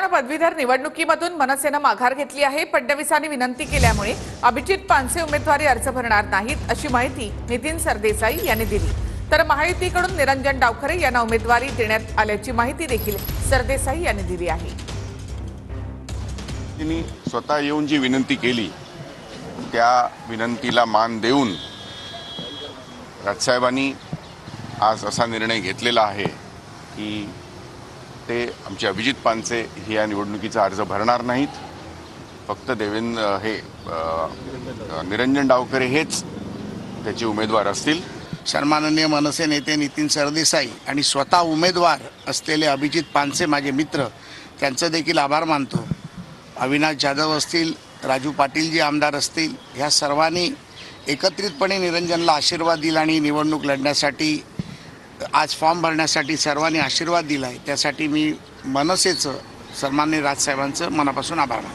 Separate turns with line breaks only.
कोकण पदवीधर निवडणुकीमधून मनसेनं माघार घेतली आहे। फडणवीसांनी विनंती केल्यामुळे अभिजित पानसे उमेदवारी अर्ज भरणार नाहीत अशी माहिती नितीन सरदेसाई यांनी दिली। तर महायुतीकडून निरंजन डावखरे यांना उमेदवारी देण्यात आल्याची माहिती देखील सरदेसाई यांनी दिली आहे।
त्यांनी स्वतः येऊन जी विनंती केली त्या विनंतीला मान देऊन राजसाहेबांनी आज असा निर्णय घेतलेला आहे की ते आमचे अभिजित पानसे हे या निवडणुकीचा अर्ज भरणार नाहीत। फक्त निरंजन डावखरे हेच त्याचे उमेदवार असतील।
सन्माननीय मनसे नेते नितीन सरदेसाई आणि स्वतः उमेदवार असलेले अभिजित पानसे माझे मित्र त्यांचं देखील आभार मानतो। अविनाश जाधव असतील, राजू पाटील जी आमदार असतील, ह्या सर्वांनी एकत्रितपणे निरंजनला आशीर्वाद दिला आणि निवडणूक लढण्यासाठी आज फॉर्म भरण्यासाठी सर्वांनी आशीर्वाद दिला आहे। त्यासाठी मी मनसेचं सन्माननीय राजसाहेबांचं मनापासून आभार मानतो।